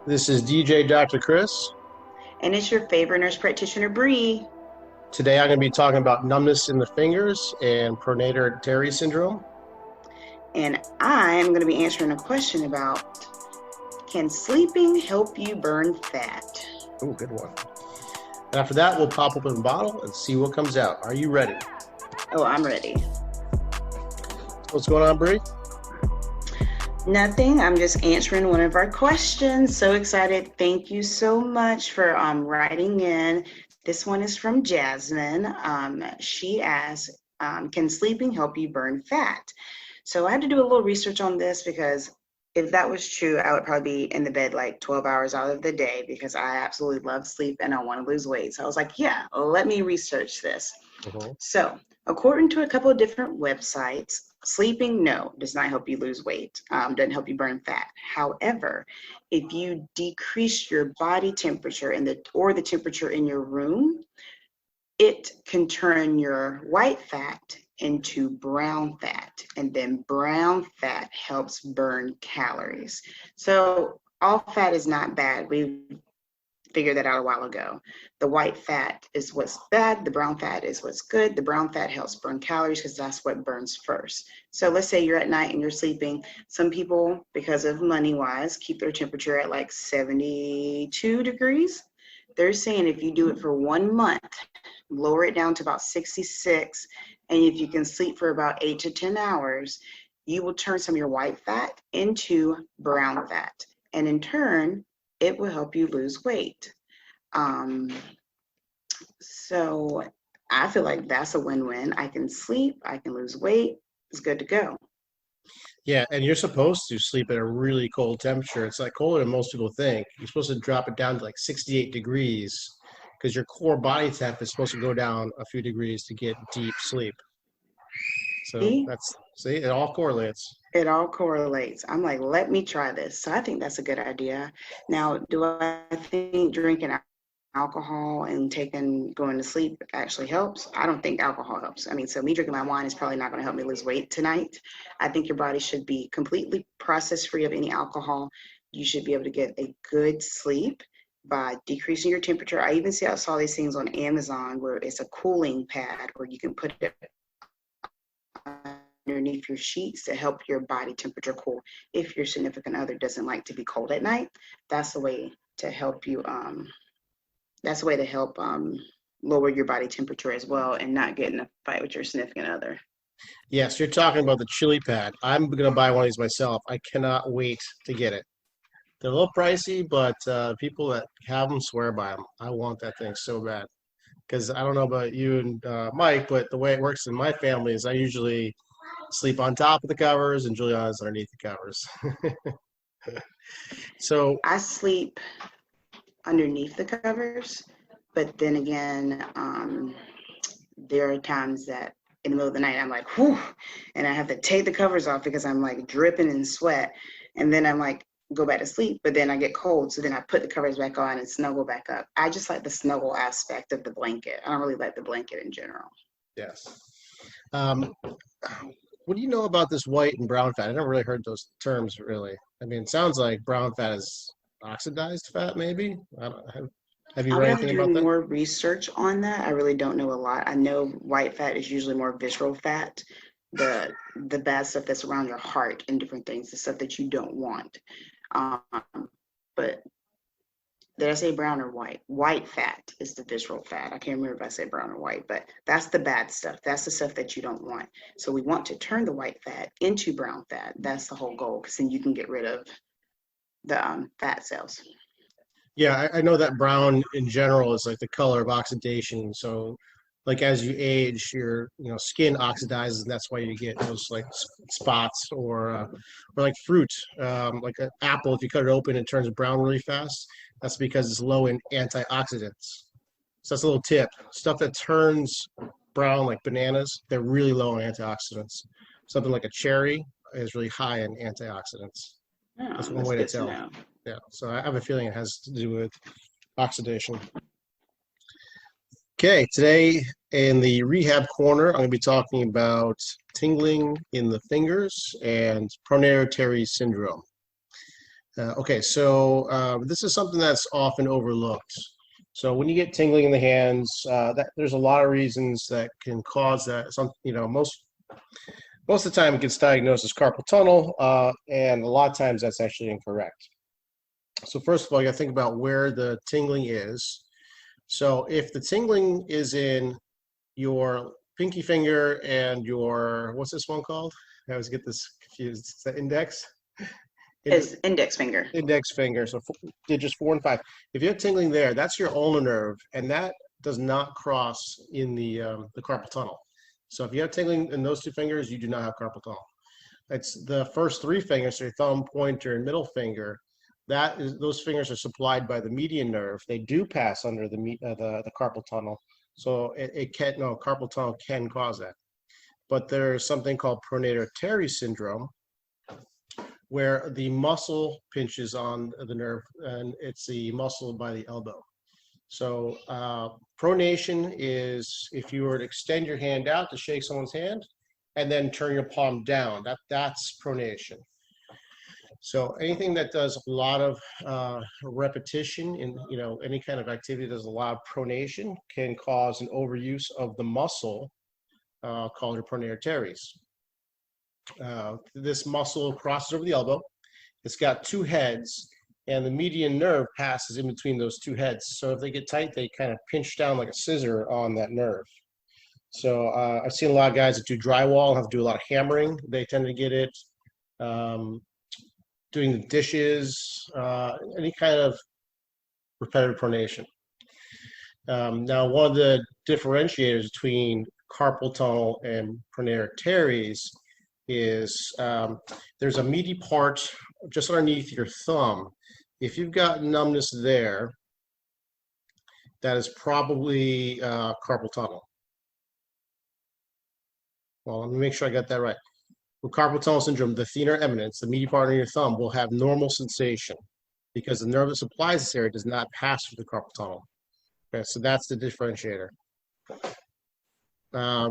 This is DJ Dr. Chris. And it's your favorite nurse practitioner, Bree. Today I'm going to be talking about numbness in the fingers and Pronator Teres syndrome. And I'm going to be answering a question about, can sleeping help you burn fat? Oh, good one. And after that, we'll pop open a bottle and see what comes out. Are you ready? Oh, I'm ready. What's going on, Bree? Nothing. I'm just answering one of our questions. So excited. Thank you so much for writing in. This one is from Jasmine. She asks, can sleeping help you burn fat? So I had to do a little research on this because if that was true, I would probably be in the bed like 12 hours out of the day because I absolutely love sleep and I want to lose weight. So I was like, yeah, let me research this. So according to a couple of different websites, sleeping, no, does not help you lose weight, doesn't help you burn fat. However, if you decrease your body temperature or the temperature in your room, it can turn your white fat into brown fat, and then brown fat helps burn calories. So all fat is not bad. We figured that out a while ago. The white fat is what's bad, the brown fat is what's good. The brown fat helps burn calories because that's what burns first. So let's say you're at night and you're sleeping. Some people, because of money wise, keep their temperature at like 72 degrees. They're saying if you do it for 1 month, lower it down to about 66, and if you can sleep for about 8 to 10 hours, you will turn some of your white fat into brown fat. And in turn, it will help you lose weight. So I feel like that's a win-win. I can sleep, I can lose weight, it's good to go. Yeah, and you're supposed to sleep at a really cold temperature. It's like colder than most people think. You're supposed to drop it down to like 68 degrees because your core body temp is supposed to go down a few degrees to get deep sleep. So See, see, it all correlates. it all correlates. I'm like, let me try this. So I think that's a good idea. Now, do I think drinking alcohol and going to sleep actually helps? I don't think alcohol helps. I mean, so me drinking my wine is probably not going to help me lose weight tonight. I think your body should be completely process free of any alcohol. You should be able to get a good sleep by decreasing your temperature. I saw these things on Amazon where it's a cooling pad where you can put it underneath your sheets to help your body temperature cool. If your significant other doesn't like to be cold at night, that's the way to help you that's a way to help lower your body temperature as well and not get in a fight with your significant other. Yes, you're talking about the chili pad. I'm gonna buy one of these myself. I cannot wait to get it. They're a little pricey, but people that have them swear by them. I want that thing so bad because I don't know about you and Mike, but the way it works in my family is I usually sleep on top of the covers and Juliana's underneath the covers. So I sleep underneath the covers, but then again, there are times that in the middle of the night I'm like, whew, and I have to take the covers off because I'm like dripping in sweat, and then I'm like, go back to sleep, but then I get cold, so then I put the covers back on and snuggle back up. I just like the snuggle aspect of the blanket. I don't really like the blanket in general. yes. Um, what do you know about this white and brown fat? I never really heard those terms really. I mean, it sounds like brown fat is oxidized fat, maybe. I don't, have you I would read have to anything do about that? more research on that. I really don't know a lot. I know white fat is usually more visceral fat, the bad stuff that's around your heart and different things, the stuff that you don't want. Um, but did I say brown or white? White fat is the visceral fat. I can't remember if I said brown or white, but that's the bad stuff. That's the stuff that you don't want. So we want to turn the white fat into brown fat. That's the whole goal, because then you can get rid of the fat cells. Yeah, I know that brown in general is like the color of oxidation. So, like as you age, your skin oxidizes, and that's why you get those like spots or like fruit, like an apple. If you cut it open, it turns brown really fast. That's because it's low in antioxidants. So that's a little tip. Stuff that turns brown, like bananas, they're really low in antioxidants. Something like a cherry is really high in antioxidants. That's Oh, one that's way to good to tell. know. Yeah, so I have a feeling it has to do with oxidation. Okay, today in the rehab corner, I'm going to be talking about tingling in the fingers and Pronator Teres syndrome. Okay, so this is something that's often overlooked. So when you get tingling in the hands, there's a lot of reasons that can cause that. Most of the time it gets diagnosed as carpal tunnel, and a lot of times that's actually incorrect. So first of all, you got to think about where the tingling is. So if the tingling is in your pinky finger and your, what's this one called? I always get this confused. It's the index. His index finger. Index finger, so digits 4 and 5. If you have tingling there, that's your ulnar nerve, and that does not cross in the carpal tunnel. So if you have tingling in those two fingers, you do not have carpal tunnel. It's the first three fingers, so your thumb, pointer, and middle finger. Those fingers are supplied by the median nerve. They do pass under the carpal tunnel, so carpal tunnel can cause that. But there's something called Pronator Teres syndrome, where the muscle pinches on the nerve, and it's the muscle by the elbow. So pronation is if you were to extend your hand out to shake someone's hand and then turn your palm down. That's pronation. So anything that does a lot of repetition in any kind of activity that does a lot of pronation can cause an overuse of the muscle called a pronator teres. This muscle crosses over the elbow. It's got two heads, and the median nerve passes in between those two heads. So if they get tight, they kind of pinch down like a scissor on that nerve. So I've seen a lot of guys that do drywall and have to do a lot of hammering. They tend to get it. Doing the dishes, any kind of repetitive pronation. Now, one of the differentiators between carpal tunnel and pronator teres is there's a meaty part just underneath your thumb. If you've got numbness there, that is probably carpal tunnel. Well, let me make sure I got that right. With carpal tunnel syndrome, the thenar eminence, the meaty part of your thumb, will have normal sensation because the nerve that supplies this area does not pass through the carpal tunnel. Okay, so that's the differentiator.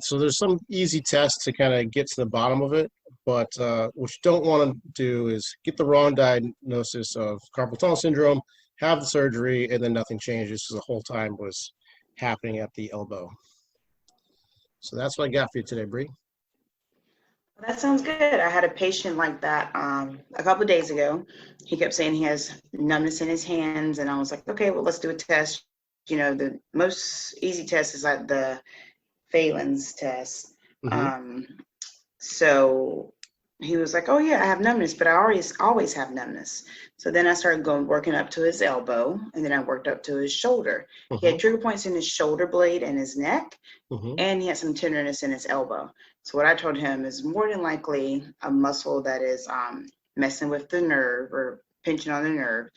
So there's some easy tests to kind of get to the bottom of it, but what you don't want to do is get the wrong diagnosis of carpal tunnel syndrome, have the surgery, and then nothing changes because the whole time was happening at the elbow. So that's what I got for you today, Bree. That sounds good. I had a patient like that a couple of days ago. He kept saying he has numbness in his hands, and I was like, okay, well, let's do a test. The most easy test is like the Phelan's test. Mm-hmm. So he was like, oh yeah, I have numbness, but I always have numbness. So then I started working up to his elbow, and then I worked up to his shoulder. Mm-hmm. He had trigger points in his shoulder blade and his neck, mm-hmm. and he had some tenderness in his elbow. So what I told him is more than likely a muscle that is messing with the nerve or pinching on the nerve,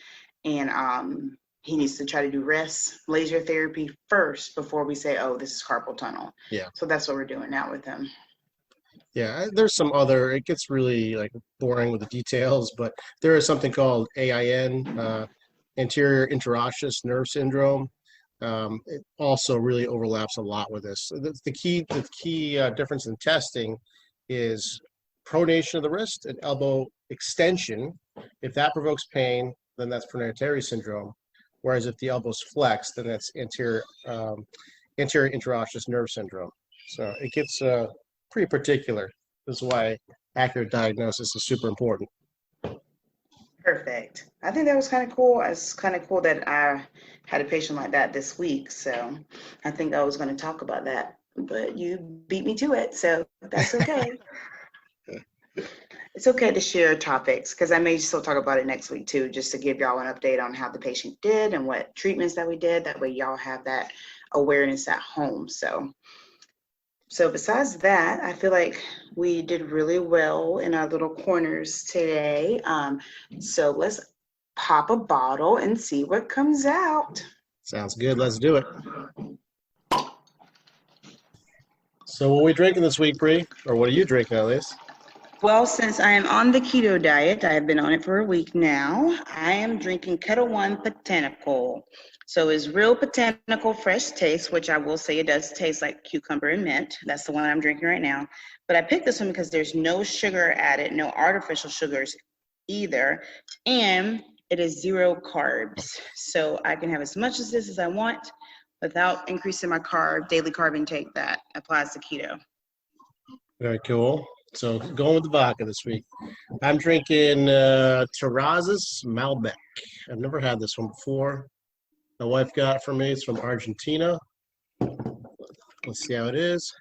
and he needs to try to do rest laser therapy first before we say, oh, this is carpal tunnel. Yeah. So that's what we're doing now with him. Yeah, there's some other, it gets really like boring with the details, but there is something called AIN, anterior interosseous nerve syndrome. It also really overlaps a lot with this. The key difference in testing is pronation of the wrist and elbow extension. If that provokes pain, then that's pronator teres syndrome. Whereas if the elbow's flexed, then that's anterior interosseous nerve syndrome. So it gets pretty particular. This is why accurate diagnosis is super important. Perfect. I think that was kind of cool. It's kind of cool that I had a patient like that this week. So I think I was going to talk about that, but you beat me to it. So that's okay. It's okay to share topics because I may still talk about it next week too, just to give y'all an update on how the patient did and what treatments that we did. That way y'all have that awareness at home. So besides that, I feel like we did really well in our little corners today. So let's pop a bottle and see what comes out. Sounds good. Let's do it. So what are we drinking this week, Bree? Or what are you drinking at least? Well, since I am on the keto diet, I have been on it for a week now. I am drinking Keto One Botanical. So it's real botanical fresh taste, which I will say it does taste like cucumber and mint. That's the one I'm drinking right now. But I picked this one because there's no sugar added, no artificial sugars either. And it is 0 carbs. So I can have as much of this as I want without increasing my daily carb intake that applies to keto. Very cool. So going with the vodka this week. I'm drinking Teres Malbec. I've never had this one before. My wife got it for me. It's from Argentina. Let's see how it is.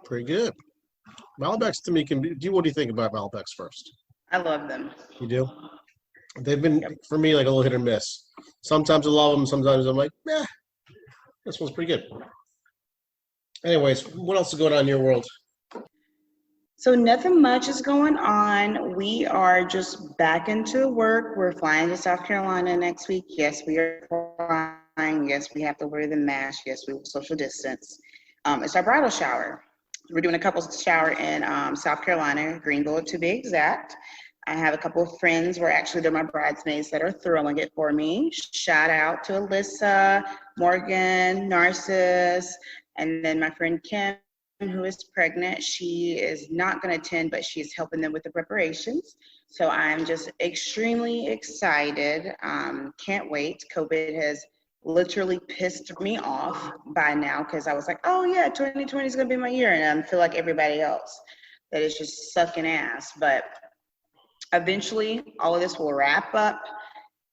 Pretty good. Malbecs to me can be. What do you think about Malbecs first? I love them. You do? They've been, for me, like a little hit or miss. Sometimes I love them. Sometimes I'm like, this one's pretty good. Anyways, what else is going on in your world? So nothing much is going on. We are just back into work. We're flying to South Carolina next week. Yes, we are flying. Yes, we have to wear the mask. Yes, we will social distance. It's our bridal shower. We're doing a couples shower in South Carolina, Greenville to be exact. I have a couple of friends, they're my bridesmaids that are throwing it for me. Shout out to Alyssa, Morgan, Narcissus, and then my friend Kim, who is pregnant. She is not going to attend, but she's helping them with the preparations. So I'm just extremely excited. Can't wait. COVID has literally pissed me off by now because I was like, oh yeah, 2020 is going to be my year. And I feel like everybody else that is just sucking ass. But eventually all of this will wrap up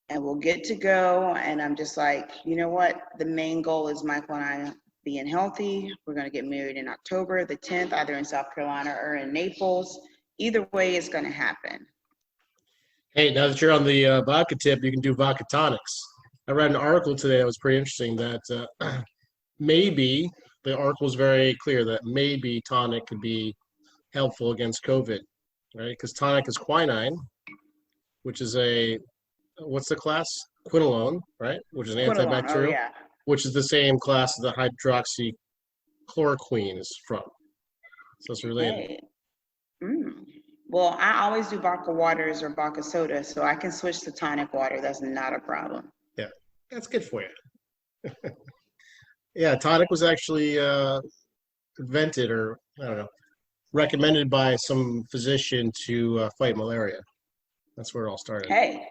and we'll get to go. And I'm just like, you know what? The main goal is Michael and I being healthy. We're going to get married in October the 10th, either in South Carolina or in Naples. Either way, it's going to happen. Hey, now that you're on the vodka tip, you can do vodka tonics. I read an article today that was pretty interesting that maybe, the article was very clear that maybe tonic could be helpful against COVID, right? Because tonic is quinine, which is what's the class? Quinolone, right? Which is an antibacterial. Oh, yeah. Which is the same class the hydroxychloroquine is from. So it's related. Hey. Well, I always do vodka waters or vodka soda, so I can switch to tonic water. That's not a problem. Yeah, that's good for you. Yeah, tonic was actually invented, or I don't know, recommended by some physician to fight malaria. That's where it all started. Hey,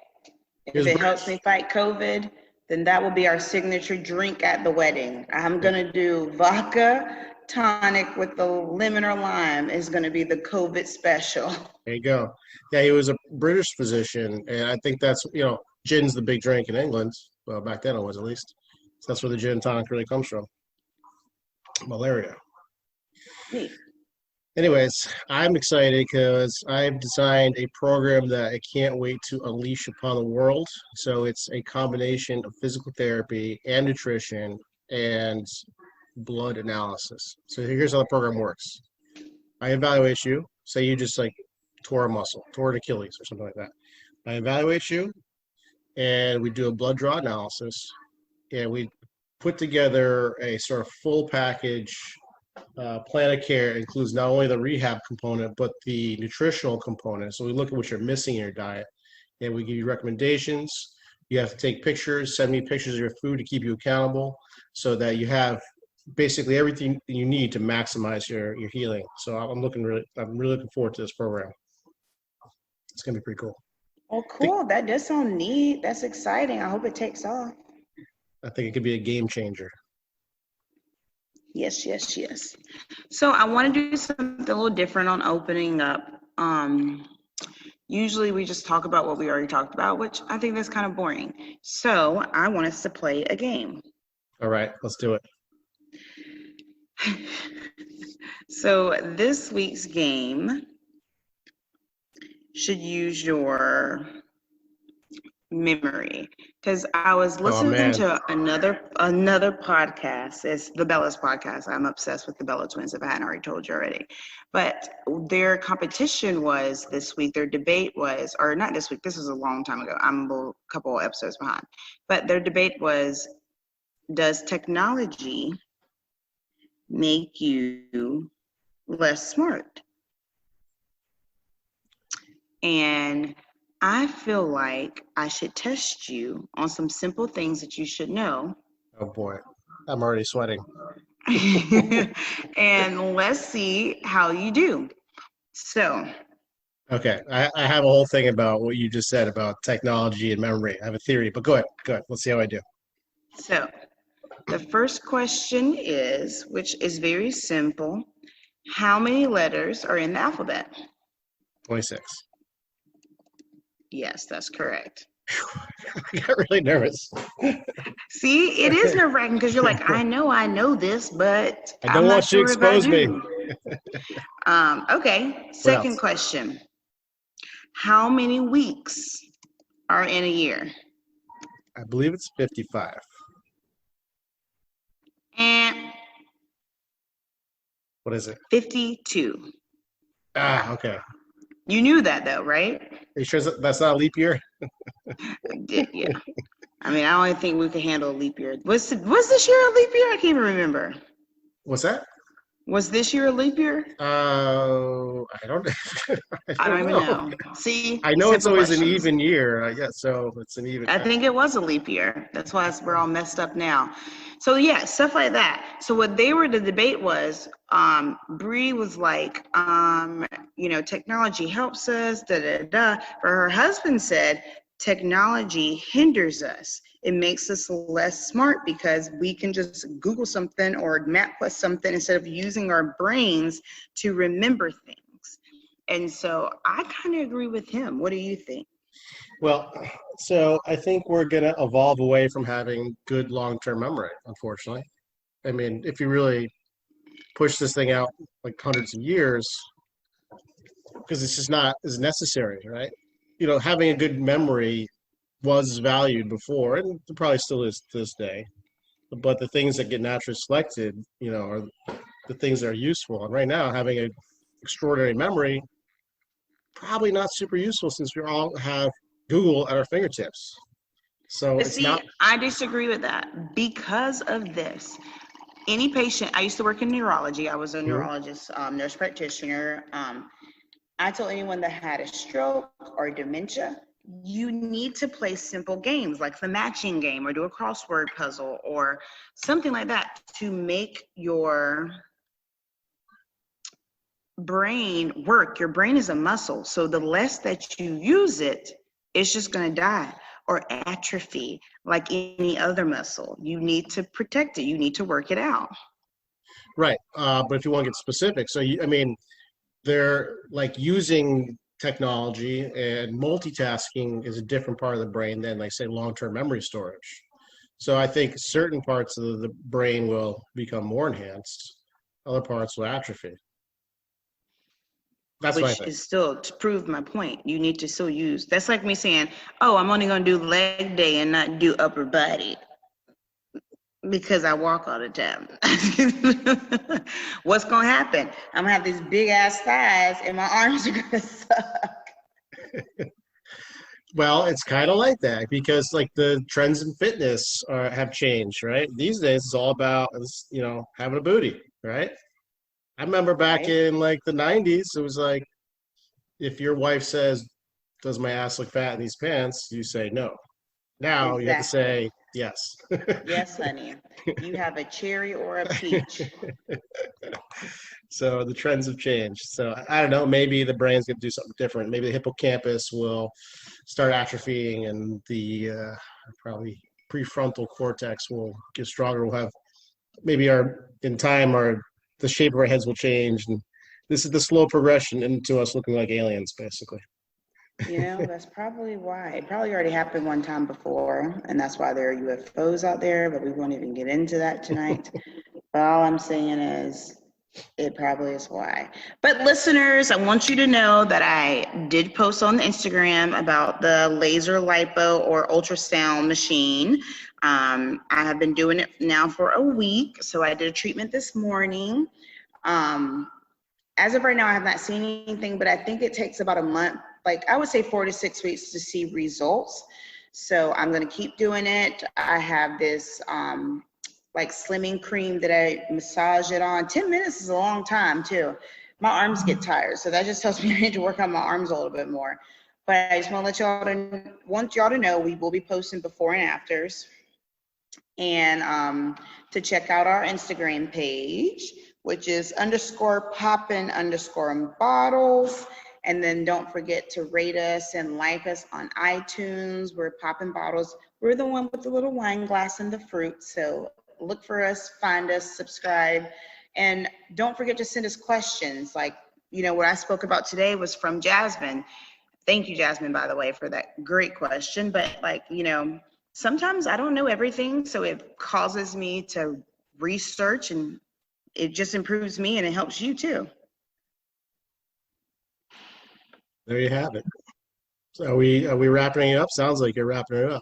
if it helps me fight COVID, then that will be our signature drink at the wedding. I'm going to do vodka tonic with the lemon or lime is going to be the COVID special. There you go. Yeah, he was a British physician, and I think that's, gin's the big drink in England. Well, back then it was, at least. So that's where the gin tonic really comes from. Malaria. Neat. Anyways, I'm excited because I've designed a program that I can't wait to unleash upon the world. So it's a combination of physical therapy and nutrition and blood analysis. So here's how the program works. I evaluate you. Say you just tore a muscle, tore an Achilles or something like that. I evaluate you and we do a blood draw analysis and we put together a sort of full package plan of care. Includes not only the rehab component, but the nutritional component. So we look at what you're missing in your diet and we give you recommendations. You have to take pictures, send me pictures of your food to keep you accountable so that you have basically everything you need to maximize your healing. So I'm really looking forward to this program. It's going to be pretty cool. Oh, cool. That does sound neat. That's exciting. I hope it takes off. I think it could be a game changer. Yes. So I want to do something a little different on opening up. Usually we just talk about what we already talked about, which I think that's kind of boring. So I want us to play a game. All right, let's do it. So this week's game should use your memory, because I was listening to another podcast. It's the Bella's podcast. I'm obsessed with the Bella twins, if I hadn't already told you already. But their competition was this week. Their debate was, or not this week, this was a long time ago. I'm a couple of episodes behind. But their debate was, does technology make you less smart? And I feel like I should test you on some simple things that you should know. Oh boy, I'm already sweating. And let's see how you do. So, Okay, I have a whole thing about what you just said about technology and memory. I have a theory, but go ahead. Go ahead. Let's see how I do. so the first question is, which is very simple, how many letters are in the alphabet? 26. Yes, that's correct. I got really nervous. See, it is nerve-wracking because you're like, I know this, but I I'm don't not want you to sure if I expose me. do. Okay, What second else? question. How many weeks are in a year? I believe it's 55. And What is it? 52. Ah, okay. You knew that though, right? Are you sure that's not a leap year? I did, yeah. I mean, I don't think we could handle a leap year. Was this year a leap year? I can't even remember. What's that? Was this year a leap year? I don't, I I don't don't even know. know. See, I know it's simple always an questions. even year, I guess. So it's an even. I think it was a leap year. That's why we're all messed up now. So yeah, stuff like that. So what the debate was, Bree was like, technology helps us, da da da. But her husband said technology hinders us. It makes us less smart because we can just Google something or map plus something instead of using our brains to remember things. And so I kind of agree with him. What do you think? Well, so I think we're going to evolve away from having good long-term memory, unfortunately. I mean, if you really push this thing out like hundreds of years, because it's just not as necessary, right? Having a good memory was valued before, and it probably still is to this day. But the things that get naturally selected, are the things that are useful. And right now, having an extraordinary memory, probably not super useful since we all have Google at our fingertips. So But it's see, not. I disagree with that because of this. Any patient, I used to work in neurology. I was a Mhm. neurologist, nurse practitioner. I told anyone that had a stroke or dementia, you need to play simple games like the matching game or do a crossword puzzle or something like that to make your brain work. Your brain is a muscle. So the less that you use it, it's just going to die or atrophy like any other muscle. You need to protect it. You need to work it out. Right. But if you want to get specific, so I mean, they're like using technology and multitasking is a different part of the brain than, like, say, long-term memory storage. So I think certain parts of the brain will become more enhanced, other parts will atrophy. That's what I Which think. is still to prove my point. You need to still use. That's like me saying, "Oh, I'm only going to do leg day and not do upper body because I walk all the time." What's going to happen? I'm going to have these big ass thighs and my arms are going to suck. Well, it's kind of like that because, like, the trends in fitness have changed, right? These days, it's all about, having a booty, right? I remember back Right? in like the 90s, it was like, if your wife says, "Does my ass look fat in these pants?" You say no. Now you have to Exactly. say yes. Yes, honey. You have a cherry or a peach. So the trends have changed. So I don't know. Maybe the brain's going to do something different. Maybe the hippocampus will start atrophying, and the probably prefrontal cortex will get stronger. We'll have maybe in time the shape of our heads will change, and this is the slow progression into us looking like aliens, basically. That's probably why. It probably already happened one time before, and that's why there are UFOs out there, but we won't even get into that tonight. But all I'm saying is it probably is why. But listeners, I want you to know that I did post on the Instagram about the laser lipo or ultrasound machine. I have been doing it now for a week. So I did a treatment this morning. As of right now, I have not seen anything, but I think it takes about a month, like I would say 4 to 6 weeks to see results. So I'm going to keep doing it. I have this like slimming cream that I massage it on. 10 minutes is a long time too. My arms get tired. So that just tells me I need to work on my arms a little bit more. But I just want y'all to know we will be posting before and afters. And to check out our Instagram page. which is _poppin_bottles. And then don't forget to rate us and like us on iTunes. We're Poppin' Bottles. We're the one with the little wine glass and the fruit. So look for us, find us, subscribe. And don't forget to send us questions. Like, you know, what I spoke about today was from Jasmine. Thank you, Jasmine, by the way, for that great question. But like, you know, sometimes I don't know everything. So it causes me to research, and it just improves me and it helps you too. There you have it. So are we wrapping it up? Sounds like you're wrapping it up.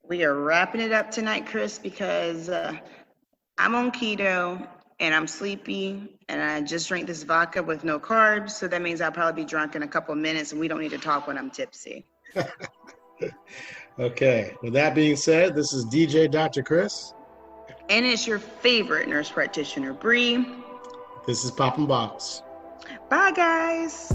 We are wrapping it up tonight, Chris, because I'm on keto and I'm sleepy and I just drank this vodka with no carbs. So that means I'll probably be drunk in a couple of minutes, and we don't need to talk when I'm tipsy. Okay. With that being said, this is DJ Dr. Chris. And it's your favorite nurse practitioner, Bree. This is Poppin' Bottles. Bye, guys.